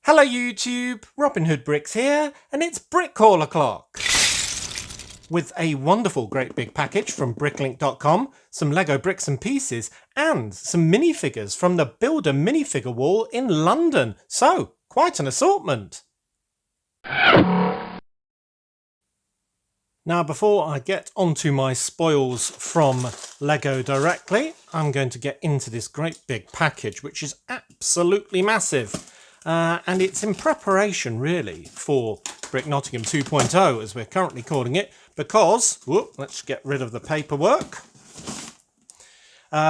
Hello YouTube, Robin Hood Bricks here, and it's Brick Call O'Clock. With a wonderful great big package from bricklink.com, some Lego bricks and pieces, and some minifigures from the Builder minifigure wall in London. So, quite an assortment. Now, before I get onto my spoils from Lego directly, I'm going to get into this great big package, which is absolutely massive. And it's in preparation, really, for Brick Nottingham 2.0, as we're currently calling it, because, let's get rid of the paperwork,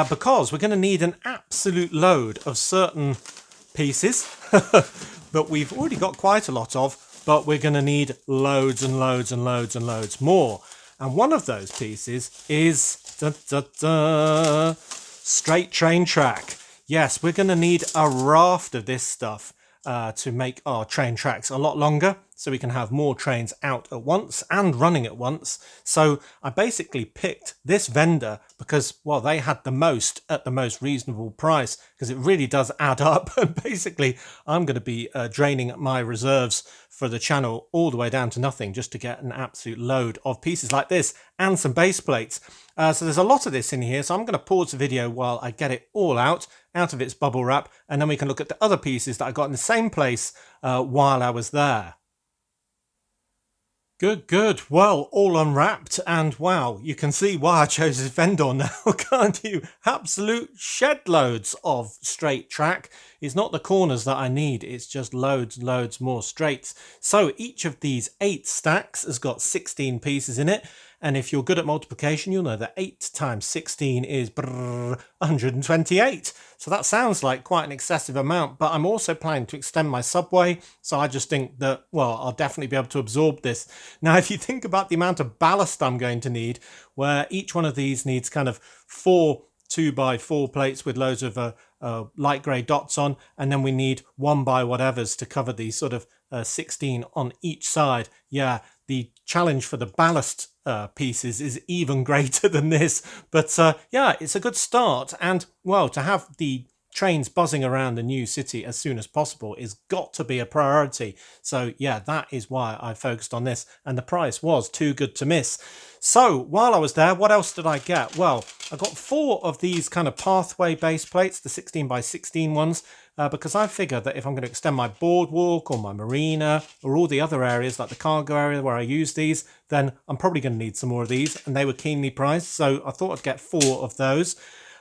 because we're going to need an absolute load of certain pieces that we've already got quite a lot of, but we're going to need loads and loads and loads and loads more. And one of those pieces is straight train track. Yes, we're going to need a raft of this stuff to make our train tracks a lot longer, so we can have more trains out at once and running at once. So I basically picked this vendor because, well, they had the most at the most reasonable price, because it really does add up. And basically I'm going to be draining my reserves for the channel all the way down to nothing just to get an absolute load of pieces like this and some base plates. So there's a lot of this in here, so I'm going to pause the video while I get it all out of its bubble wrap, and then we can look at the other pieces that I got in the same place while I was there. Good. Well, all unwrapped, and wow, you can see why I chose this vendor now, can't you? Absolute shed loads of straight track. It's not the corners that I need, it's just loads more straights. So each of these 8 stacks has got 16 pieces in it. And if you're good at multiplication, you'll know that 8 times 16 is 128. So that sounds like quite an excessive amount, but I'm also planning to extend my subway. So I just think that, well, I'll definitely be able to absorb this. Now, if you think about the amount of ballast I'm going to need, where each one of these needs kind of 4 2x4 plates with loads of light grey dots on, and then we need 1 by whatevers to cover these sort of 16 on each side. Yeah, the challenge for the ballast pieces is even greater than this, but yeah, it's a good start. And well, to have the trains buzzing around the new city as soon as possible is got to be a priority. So yeah, that is why I focused on this, and the price was too good to miss. So while I was there, what else did I get? Well, I got 4 of these kind of pathway base plates, the 16x16 ones, because I figured that if I'm going to extend my boardwalk or my marina or all the other areas like the cargo area where I use these, then I'm probably going to need some more of these, and they were keenly priced, so I thought I'd get 4 of those.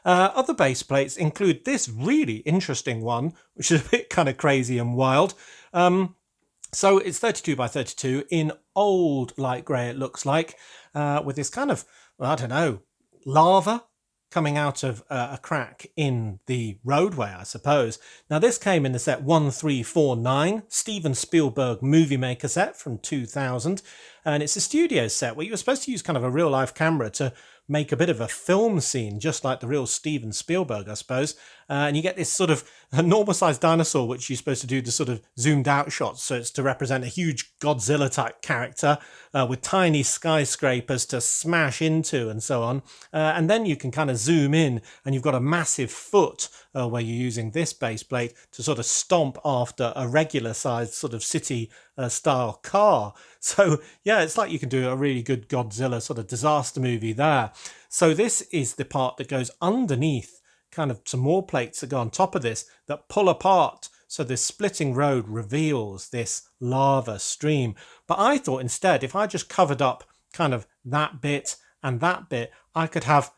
Other base plates include this really interesting one, which is a bit kind of crazy and wild. So it's 32x32 in old light grey, it looks like, with this kind of, I don't know, lava coming out of a crack in the roadway, I suppose. Now, this came in the set 1349, Steven Spielberg Movie Maker set from 2000, and it's a studio set where you were supposed to use kind of a real-life camera to make a bit of a film scene, just like the real Steven Spielberg, I suppose. And you get this sort of normal-sized dinosaur, which you're supposed to do the sort of zoomed-out shots, so it's to represent a huge Godzilla-type character with tiny skyscrapers to smash into and so on. And then you can kind of zoom in, and you've got a massive foot where you're using this base plate to sort of stomp after a regular-sized sort of city-style car. So, yeah, it's like you can do a really good Godzilla sort of disaster movie there. So this is the part that goes underneath, kind of some more plates that go on top of this that pull apart. So this splitting road reveals this lava stream. But I thought instead, if I just covered up kind of that bit and that bit, I could have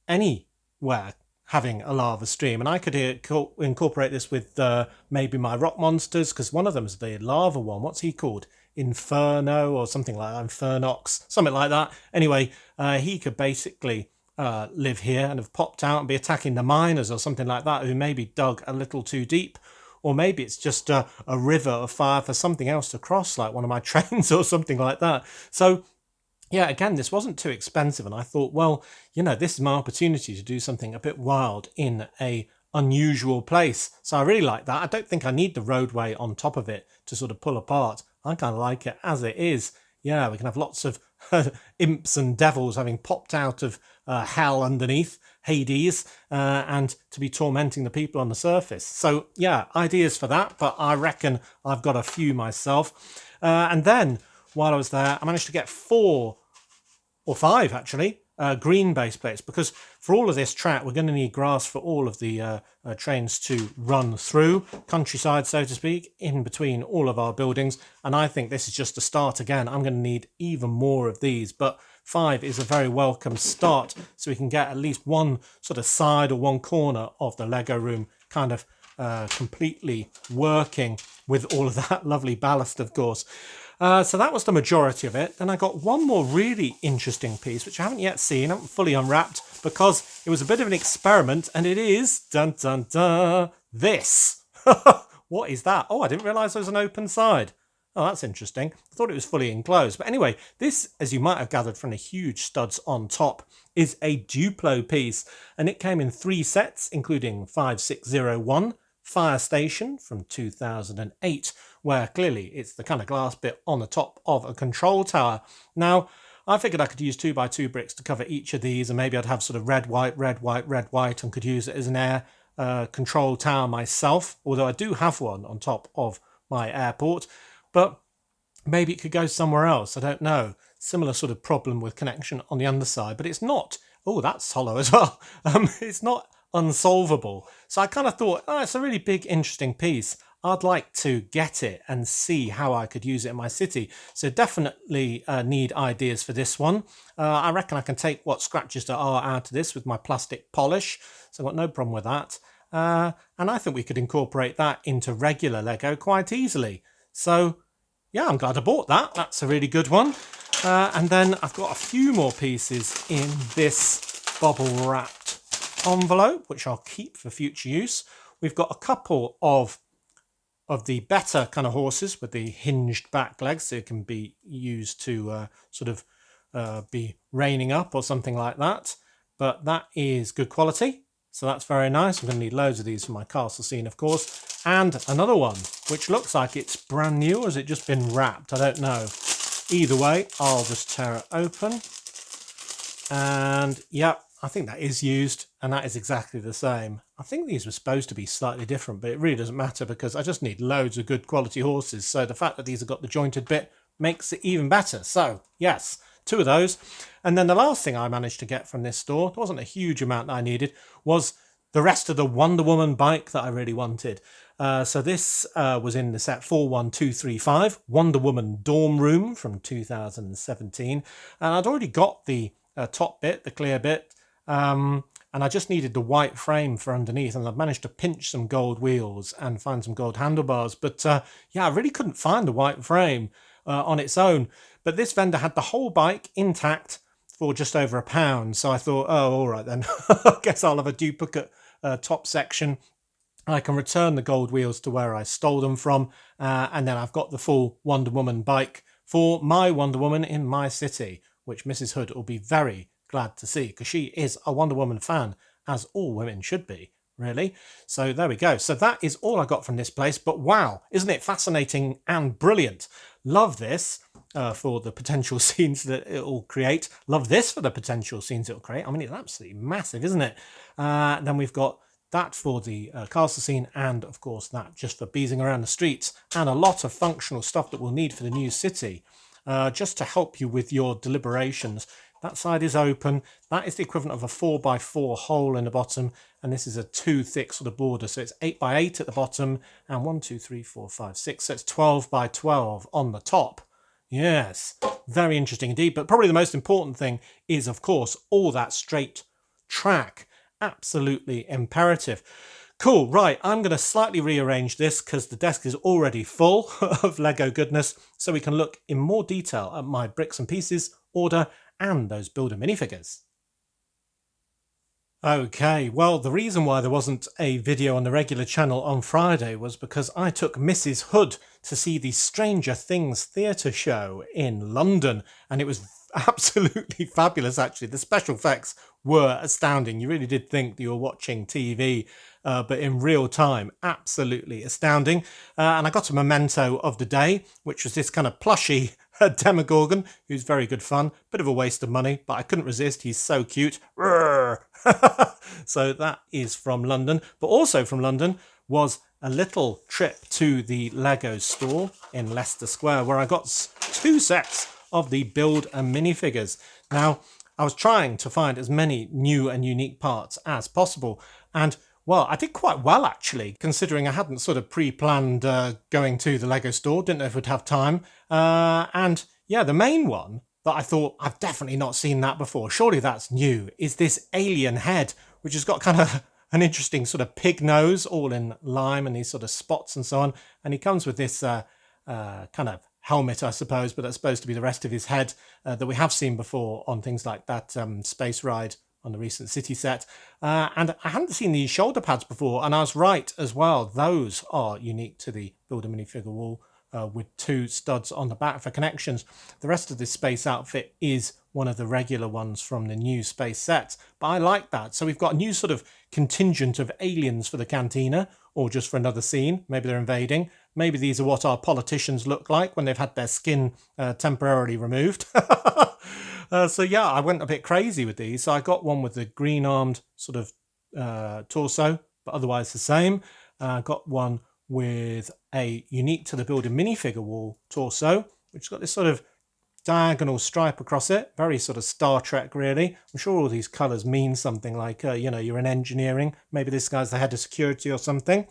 anywhere having a lava stream, and I could incorporate this with maybe my rock monsters, because one of them is the lava one. What's he called? Inferno or something like that, Infernox, something like that. Anyway, he could basically live here and have popped out and be attacking the miners or something like that, who maybe dug a little too deep. Or maybe it's just a river of fire for something else to cross, like one of my trains or something like that. So yeah, again, this wasn't too expensive, and I thought, well, you know, this is my opportunity to do something a bit wild in a unusual place. So I really like that. I don't think I need the roadway on top of it to sort of pull apart. I kind of like it as it is. Yeah, we can have lots of imps and devils having popped out of hell underneath, Hades, and to be tormenting the people on the surface. So yeah, ideas for that, but I reckon I've got a few myself. And then while I was there, I managed to get 4 or 5 actually green base plates, because for all of this track we're going to need grass for all of the trains to run through, countryside so to speak, in between all of our buildings. And I think this is just a start. Again, I'm going to need even more of these, but 5 is a very welcome start, so we can get at least one sort of side or one corner of the Lego room kind of completely working with all of that lovely ballast, of course. So that was the majority of it. Then I got one more really interesting piece, which I haven't yet seen, I haven't fully unwrapped, because it was a bit of an experiment, and it is, dun dun dun, this. What is that? Oh, I didn't realise there was an open side. Oh, that's interesting. I thought it was fully enclosed. But anyway, this, as you might have gathered from the huge studs on top, is a Duplo piece, and it came in 3 sets, including 5601, Fire Station from 2008, where clearly it's the kind of glass bit on the top of a control tower. Now, I figured I could use 2x2 bricks to cover each of these, and maybe I'd have sort of red, white, red, white, red, white, and could use it as an air control tower myself, although I do have one on top of my airport. But maybe it could go somewhere else, I don't know. Similar sort of problem with connection on the underside, but it's not, oh, that's hollow as well. It's not unsolvable. So I kind of thought, oh, it's a really big, interesting piece. I'd like to get it and see how I could use it in my city. So definitely need ideas for this one. I reckon I can take what scratches there are out of this with my plastic polish. So I've got no problem with that. And I think we could incorporate that into regular Lego quite easily. So yeah, I'm glad I bought that. That's a really good one. And then I've got a few more pieces in this bubble wrapped envelope, which I'll keep for future use. We've got a couple of the better kind of horses with the hinged back legs, so it can be used to sort of be reining up or something like that. But that is good quality, so that's very nice. I'm going to need loads of these for my castle scene, of course. And another one, which looks like it's brand new, or has it just been wrapped? I don't know. Either way, I'll just tear it open. And yep, I think that is used, and that is exactly the same. I think these were supposed to be slightly different, but it really doesn't matter because I just need loads of good quality horses. So the fact that these have got the jointed bit makes it even better. So yes, 2 of those. And then the last thing I managed to get from this store, there wasn't a huge amount that I needed, was the rest of the Wonder Woman bike that I really wanted. So this was in the set 41235, Wonder Woman Dorm Room from 2017. And I'd already got the top bit, the clear bit, and I just needed the white frame for underneath, and I've managed to pinch some gold wheels and find some gold handlebars. But yeah, I really couldn't find the white frame on its own. But this vendor had the whole bike intact for just over £1. So I thought, oh, all right then, I guess I'll have a duplicate top section. I can return the gold wheels to where I stole them from, and then I've got the full Wonder Woman bike for my Wonder Woman in my city, which Mrs. Hood will be very glad to see, because she is a Wonder Woman fan, as all women should be, really. So there we go. So that is all I got from this place. But wow, isn't it fascinating and brilliant? Love this for the potential scenes that it will create. Love this for the potential scenes it will create. I mean, it's absolutely massive, isn't it? Then we've got that for the castle scene, and of course that just for beezing around the streets, and a lot of functional stuff that we'll need for the new city, just to help you with your deliberations. That side is open. That is the equivalent of a 4x4 hole in the bottom, and this is a 2 thick sort of border, so it's 8x8 at the bottom, and 1, 2, 3, 4, 5, 6, so it's 12x12 on the top. Yes, very interesting indeed. But probably the most important thing is, of course, all that straight track. Absolutely imperative. Cool, right, I'm going to slightly rearrange this because the desk is already full of Lego goodness, so we can look in more detail at my bricks and pieces order and those builder minifigures. Okay, well, the reason why there wasn't a video on the regular channel on Friday was because I took Mrs. Hood to see the Stranger Things theatre show in London, and it was absolutely fabulous, actually. The special effects were astounding. You really did think that you were watching TV, but in real time. Absolutely astounding. And I got a memento of the day, which was this kind of plushy Demogorgon, who's very good fun. Bit of a waste of money, but I couldn't resist. He's so cute. So that is from London. But also from London was a little trip to the Lego store in Leicester Square, where I got 2 sets of the Build a minifigures. Now, I was trying to find as many new and unique parts as possible, and well, I did quite well actually, considering I hadn't sort of pre-planned going to the Lego store, didn't know if we'd have time. And yeah, the main one that I thought, I've definitely not seen that before, surely that's new, is this alien head, which has got kind of an interesting sort of pig nose, all in lime and these sort of spots and so on. And he comes with this kind of helmet, I suppose, but that's supposed to be the rest of his head that we have seen before on things like that space ride on the recent City set. And I hadn't seen these shoulder pads before, and I was right as well. Those are unique to the Build a minifigure wall with 2 studs on the back for connections. The rest of this space outfit is one of the regular ones from the new space set, but I like that. So we've got a new sort of contingent of aliens for the cantina, or just for another scene. Maybe they're invading. Maybe these are what our politicians look like when they've had their skin temporarily removed. So yeah, I went a bit crazy with these. So I got one with the green armed sort of torso, but otherwise the same. I got one with a unique to the Build a minifigure wall torso, which has got this sort of diagonal stripe across it, very sort of Star Trek really. I'm sure all these colours mean something like, you know, you're in engineering, maybe this guy's the head of security or something.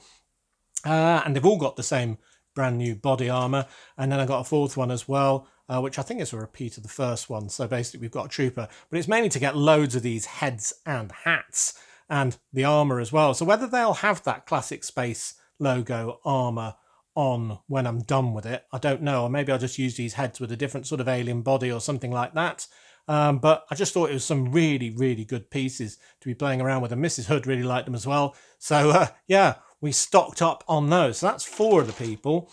And they've all got the same brand new body armour. And then I got a 4th one as well, which I think is a repeat of the first one. So basically we've got a trooper, but it's mainly to get loads of these heads and hats and the armour as well. So whether they'll have that classic space logo armour on when I'm done with it, I don't know. Or maybe I'll just use these heads with a different sort of alien body or something like that. But I just thought it was some really, really good pieces to be playing around with, and Mrs. Hood really liked them as well. So yeah, we stocked up on those. So that's 4 of the people.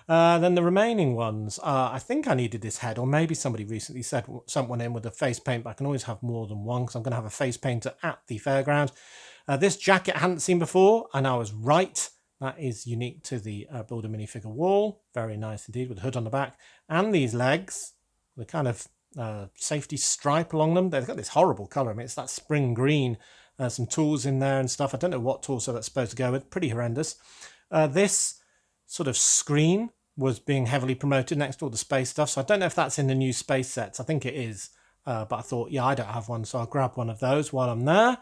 Then the remaining ones, I think I needed this head, or maybe somebody recently sent one in with a face paint, but I can always have more than one because I'm going to have a face painter at the fairground. This jacket I hadn't seen before, and I was right. That is unique to the Build a minifigure wall. Very nice indeed, with a hood on the back. And these legs, the kind of safety stripe along them. They've got this horrible colour. I mean, it's that spring green. Some tools in there and stuff. I don't know what torso that's supposed to go with. Pretty horrendous. This sort of screen was being heavily promoted next to all the space stuff. So I don't know if that's in the new space sets. I think it is. But I thought, yeah, I don't have one, so I'll grab one of those while I'm there.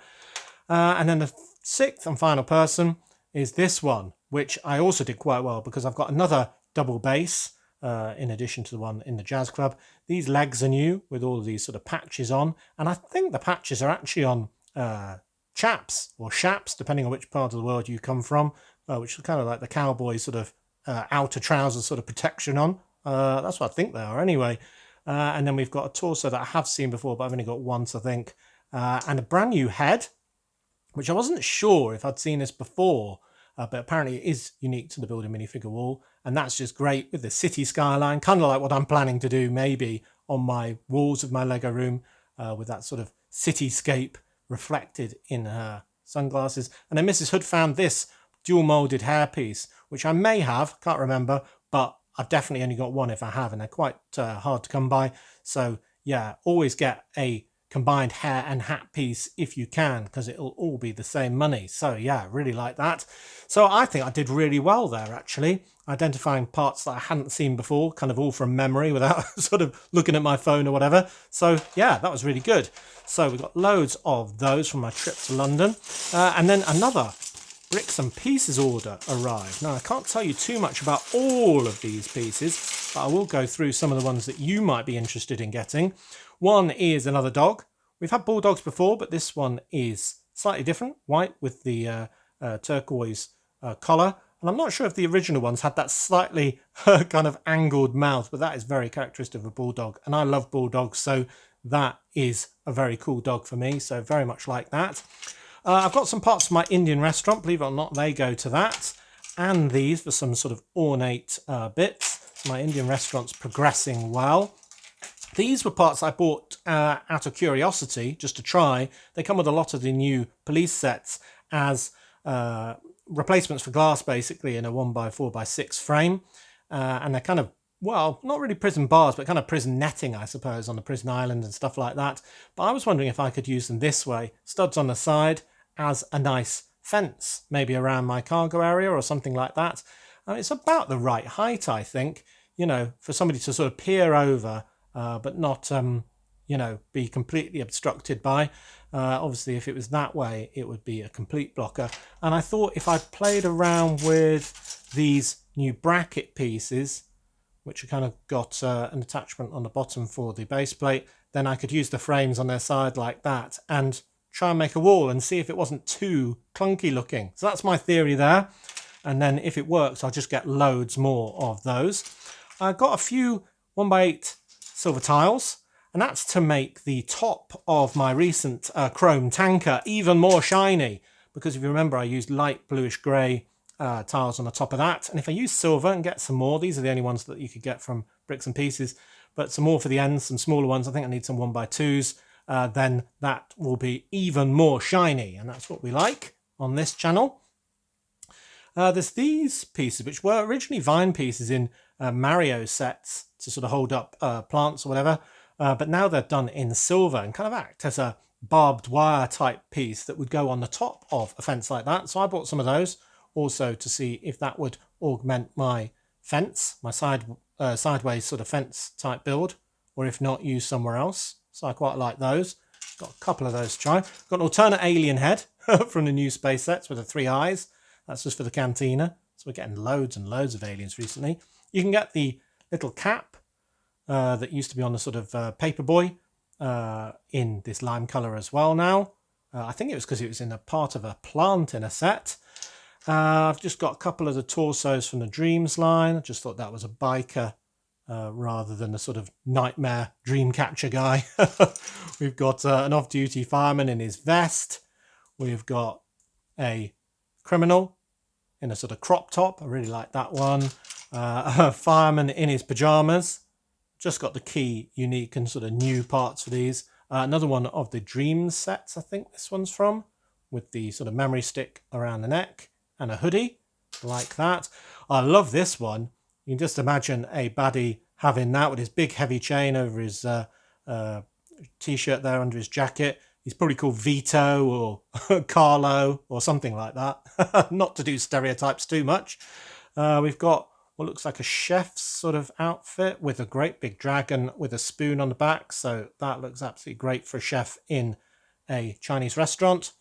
And then the 6th and final person is this one, which I also did quite well because I've got another double base in addition to the one in the Jazz Club. These legs are new with all of these sort of patches on. And I think the patches are actually on chaps or shaps, depending on which part of the world you come from, which is kind of like the cowboy sort of outer trousers sort of protection on. That's what I think they are anyway. And then we've got a torso that I have seen before, but I've only got once, I think. And a brand new head, which I wasn't sure if I'd seen this before, but apparently it is unique to the Build a minifigure wall. And that's just great with the city skyline, kind of like what I'm planning to do maybe on my walls of my Lego room, with that sort of cityscape reflected in her sunglasses. And then Mrs. Hood found this dual moulded hairpiece, which I may have, can't remember, but I've definitely only got one if I have, and they're quite hard to come by. So yeah, always get a combined hair and hat piece if you can, because it'll all be the same money. So yeah, really like that. So I think I did really well there, actually, identifying parts that I hadn't seen before, kind of all from memory without sort of looking at my phone or whatever. So yeah, that was really good. So we got loads of those from my trip to London. And then another bricks and pieces order arrived. Now, I can't tell you too much about all of these pieces, but I will go through some of the ones that you might be interested in getting. One is another dog. We've had bulldogs before, but this one is slightly different, white with the turquoise collar. And I'm not sure if the original ones had that slightly kind of angled mouth, but that is very characteristic of a bulldog. And I love bulldogs, so that is a very cool dog for me. So very much like that. I've got some parts of my Indian restaurant, believe it or not, they go to that. And these for some sort of ornate bits. My Indian restaurant's progressing well. These were parts I bought out of curiosity, just to try. They come with a lot of the new police sets as replacements for glass, basically, in a 1x4x6 frame. And they're kind of, well, not really prison bars, but kind of prison netting, I suppose, on the prison island and stuff like that. But I was wondering if I could use them this way, studs on the side as a nice fence, maybe around my cargo area or something like that. It's about the right height, I think, for somebody to sort of peer over, but not, be completely obstructed by. Obviously, if it was that way, it would be a complete blocker. And I thought if I played around with these new bracket pieces, which have kind of got an attachment on the bottom for the base plate, then I could use the frames on their side like that and try and make a wall and see if it wasn't too clunky looking. So that's my theory there. And then if it works, I'll just get loads more of those. I got a few 1x8 silver tiles, and that's to make the top of my recent chrome tanker even more shiny, because if you remember, I used light bluish grey tiles on the top of that. And if I use silver and get some more, these are the only ones that you could get from Bricks and Pieces, but some more for the ends, some smaller ones. I think I need some 1x2s. Then that will be even more shiny, and that's what we like on this channel. There's these pieces, which were originally vine pieces in Mario sets to sort of hold up plants or whatever, but now they're done in silver and kind of act as a barbed wire type piece that would go on the top of a fence like that. So I bought some of those also to see if that would augment my fence, my sideways sort of fence type build, or if not, use somewhere else. So I quite like those. Got a couple of those to try. Got an alternate alien head from the new space sets with the 3 eyes. That's just for the cantina. So we're getting loads and loads of aliens recently. You can get the little cap that used to be on the sort of paperboy in this lime colour as well now. I think it was because it was in a part of a plant in a set. I've just got a couple of the torsos from the Dreams line. I just thought that was a biker rather than a sort of nightmare dream catcher guy. We've got an off-duty fireman in his vest. We've got a criminal in a sort of crop top. I really like that one. A fireman in his pajamas. Just got the key, unique and sort of new parts for these. Another one of the Dreams sets, I think this one's from, with the sort of memory stick around the neck and a hoodie like that. I love this one. You can just imagine a baddie having that with his big heavy chain over his t-shirt there under his jacket. He's probably called Vito or Carlo or something like that. Not to do stereotypes too much. We've got what looks like a chef's sort of outfit with a great big dragon with a spoon on the back. So that looks absolutely great for a chef in a Chinese restaurant.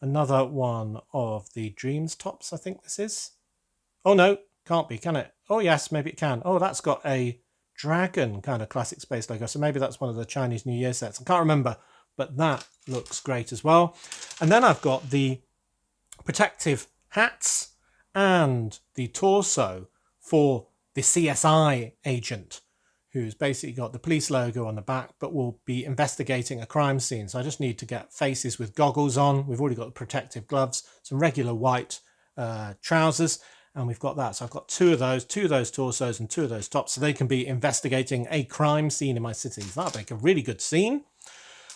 Another one of the Dreams tops, I think this is. Oh no, can't be, can it? Oh yes, maybe it can. Oh, that's got a dragon kind of classic space logo. So maybe that's one of the Chinese New Year sets. I can't remember, but that looks great as well. And then I've got the protective hats and the torso for the CSI agent, who's basically got the police logo on the back, but will be investigating a crime scene. So I just need to get faces with goggles on. We've already got the protective gloves, some regular white trousers, and we've got that. So I've got two of those torsos and 2 of those tops, so they can be investigating a crime scene in my city. So that'll make a really good scene.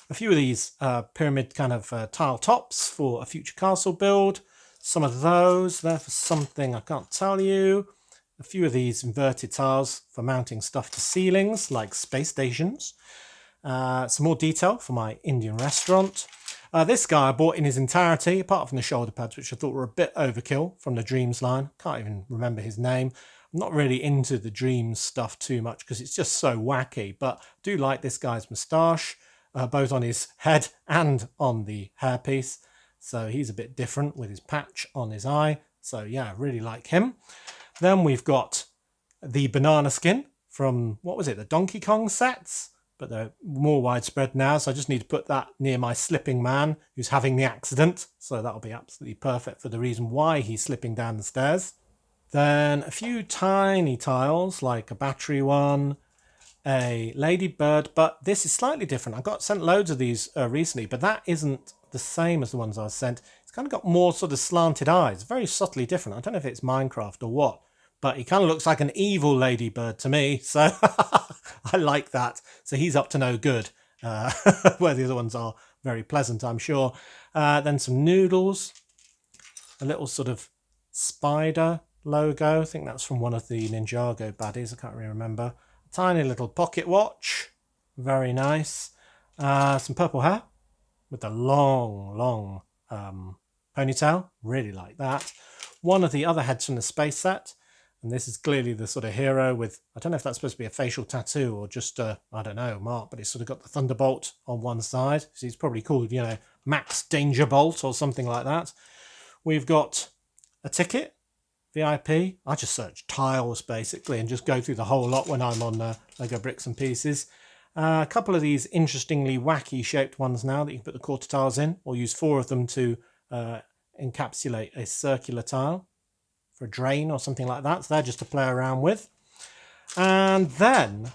A few of these pyramid kind of tile tops for a future castle build. Some of those there for something I can't tell you. A few of these inverted tiles for mounting stuff to ceilings, like space stations. Some more detail for my Indian restaurant. This guy I bought in his entirety, apart from the shoulder pads, which I thought were a bit overkill from the Dreams line. Can't even remember his name. I'm not really into the Dreams stuff too much because it's just so wacky, but I do like this guy's moustache, both on his head and on the hairpiece. So he's a bit different with his patch on his eye. So yeah, I really like him. Then we've got the banana skin from, what was it, the Donkey Kong sets? But they're more widespread now, so I just need to put that near my slipping man who's having the accident. So that'll be absolutely perfect for the reason why he's slipping down the stairs. Then a few tiny tiles, like a battery one, a ladybird, but this is slightly different. I got sent loads of these recently, but that isn't the same as the ones I was sent. It's kind of got more sort of slanted eyes, very subtly different. I don't know if it's Minecraft or what, but he kind of looks like an evil ladybird to me. So I like that. So he's up to no good, where the other ones are very pleasant, I'm sure. Then some noodles, a little sort of spider logo. I think that's from one of the Ninjago baddies. I can't really remember. A tiny little pocket watch. Very nice. Some purple hair with a long ponytail. Really like that. One of the other heads from the space set. And this is clearly the sort of hero with, I don't know if that's supposed to be a facial tattoo or just a, I don't know, mark, but it's sort of got the thunderbolt on one side. So he's probably called, you know, Max Danger Bolt or something like that. We've got a ticket, VIP. I just search tiles basically and just go through the whole lot when I'm on Lego Bricks and Pieces. A couple of these interestingly wacky shaped ones now that you can put the quarter tiles in, or use 4 of them to encapsulate a circular tile for a drain or something like that. So they're just to play around with. And then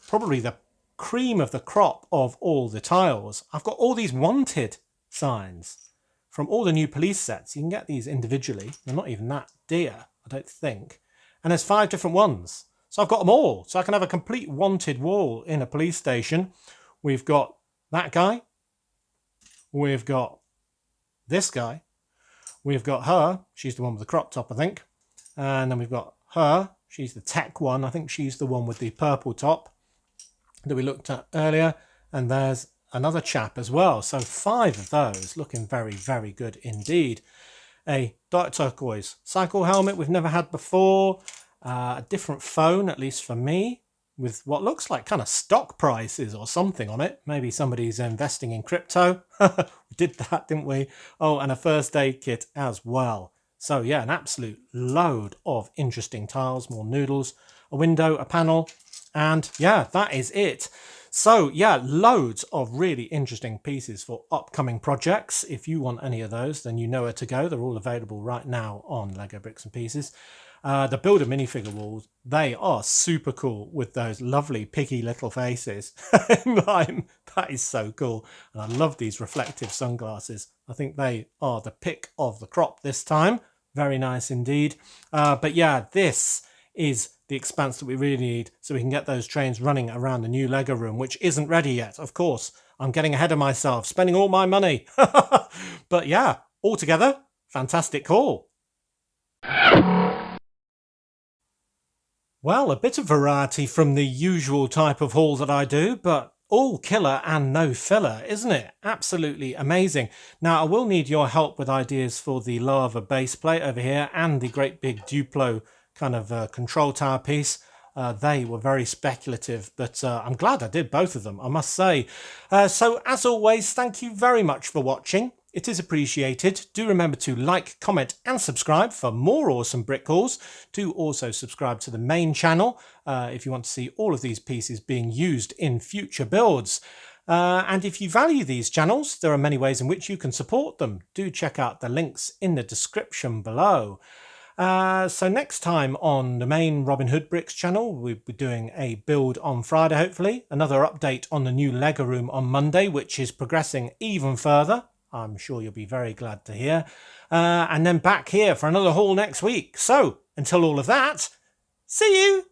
probably the cream of the crop of all the tiles, I've got all these wanted signs from all the new police sets. You can get these individually. They're not even that dear, I don't think. And there's 5 different ones. So I've got them all. So I can have a complete wanted wall in a police station. We've got that guy. We've got this guy. We've got her. She's the one with the crop top, I think. And then we've got her. She's the tech one. I think she's the one with the purple top that we looked at earlier. And there's another chap as well. So 5 of those, looking very, very good indeed. A dark turquoise cycle helmet we've never had before. A different phone, at least for me, with what looks like kind of stock prices or something on it. Maybe somebody's investing in crypto. We did that, didn't we? Oh, and a first aid kit as well. So yeah, an absolute load of interesting tiles, more noodles, a window, a panel, and yeah, that is it. So yeah, loads of really interesting pieces for upcoming projects. If you want any of those, then you know where to go. They're all available right now on Lego Bricks and Pieces. The Builder minifigure walls, they are super cool with those lovely piggy little faces. That is so cool. And I love these reflective sunglasses. I think they are the pick of the crop this time. Very nice indeed. But yeah, this is the expanse that we really need so we can get those trains running around the new Lego room, which isn't ready yet, of course. I'm getting ahead of myself, spending all my money. But yeah, altogether, fantastic haul. Well, a bit of variety from the usual type of haul that I do, but all killer and no filler, isn't it? Absolutely amazing. Now, I will need your help with ideas for the lava base plate over here and the great big Duplo kind of control tower piece. They were very speculative, but I'm glad I did both of them, I must say. So, as always, thank you very much for watching. It is appreciated. Do remember to like, comment and subscribe for more awesome brick hauls. Do also subscribe to the main channel if you want to see all of these pieces being used in future builds. And if you value these channels, there are many ways in which you can support them. Do check out the links in the description below. So next time on the main Robin Hood Bricks channel, we'll be doing a build on Friday, hopefully. Another update on the new Lego room on Monday, which is progressing even further. I'm sure you'll be very glad to hear. And then back here for another haul next week. So, until all of that, see you!